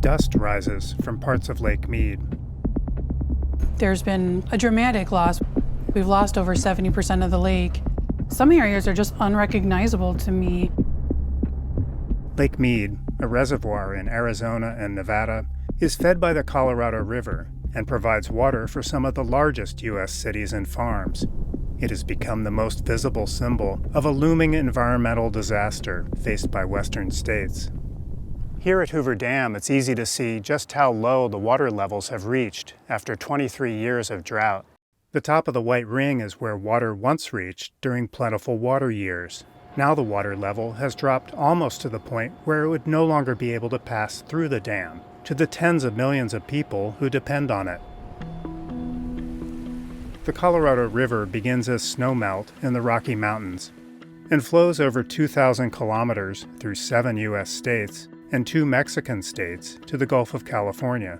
dust rises from parts of Lake Mead. There's been a dramatic loss. We've lost over 70% of the lake. Some areas are just unrecognizable to me. Lake Mead, a reservoir in Arizona and Nevada, is fed by the Colorado River and provides water for some of the largest U.S. cities and farms. It has become the most visible symbol of a looming environmental disaster faced by western states. Here at Hoover Dam, it's easy to see just how low the water levels have reached after 23 years of drought. The top of the white ring is where water once reached during plentiful water years. Now the water level has dropped almost to the point where it would no longer be able to pass through the dam to the tens of millions of people who depend on it. The Colorado River begins as snowmelt in the Rocky Mountains and flows over 2,000 kilometers through 7 U.S. states and 2 Mexican states to the Gulf of California.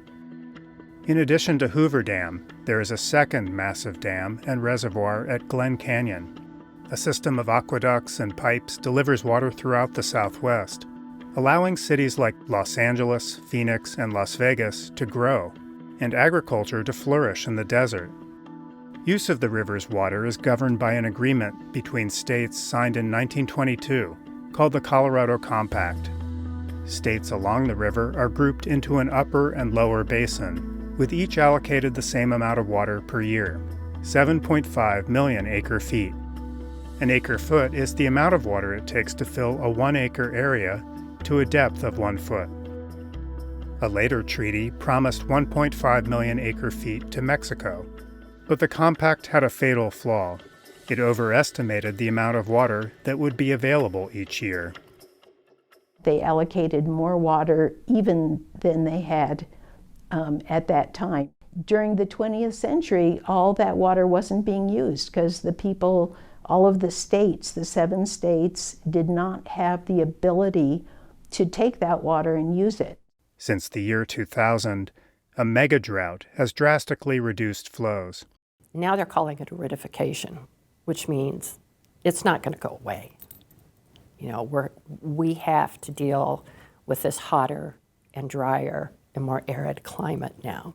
In addition to Hoover Dam, there is a second massive dam and reservoir at Glen Canyon. A system of aqueducts and pipes delivers water throughout the Southwest, allowing cities like Los Angeles, Phoenix, and Las Vegas to grow, and agriculture to flourish in the desert. Use of the river's water is governed by an agreement between states signed in 1922 called the Colorado Compact. States along the river are grouped into an upper and lower basin, with each allocated the same amount of water per year, 7.5 million acre-feet. An acre-foot is the amount of water it takes to fill a 1-acre area to a depth of 1 foot. A later treaty promised 1.5 million acre-feet to Mexico, but the compact had a fatal flaw. It overestimated the amount of water that would be available each year. They allocated more water even than they had at that time. During the 20th century, all that water wasn't being used because the people, all of the states, the 7 states, did not have the ability to take that water and use it. Since the year 2000, a mega drought has drastically reduced flows. Now they're calling it aridification, which means it's not going to go away. You know, we have to deal with this hotter and drier and more arid climate now.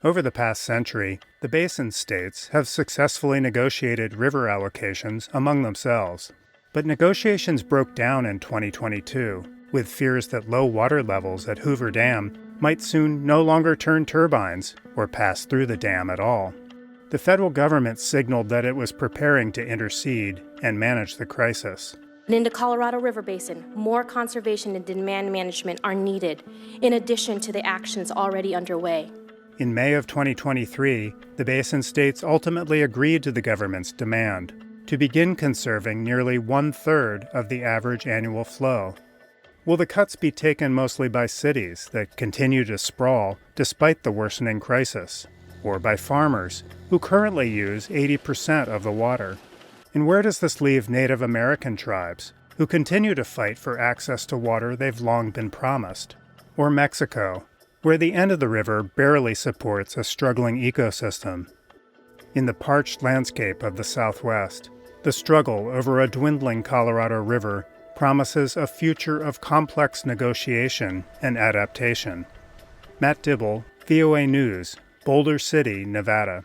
Over the past century, the basin states have successfully negotiated river allocations among themselves. But negotiations broke down in 2022, with fears that low water levels at Hoover Dam might soon no longer turn turbines or pass through the dam at all. The federal government signaled that it was preparing to intercede and manage the crisis. In the Colorado River Basin, more conservation and demand management are needed, in addition to the actions already underway. In May of 2023, the basin states ultimately agreed to the government's demand to begin conserving nearly 1/3 of the average annual flow. Will the cuts be taken mostly by cities that continue to sprawl despite the worsening crisis, or by farmers who currently use 80% of the water? And where does this leave Native American tribes, who continue to fight for access to water they've long been promised? Or Mexico, where the end of the river barely supports a struggling ecosystem? In the parched landscape of the Southwest, the struggle over a dwindling Colorado River promises a future of complex negotiation and adaptation. Matt Dibble, VOA News, Boulder City, Nevada.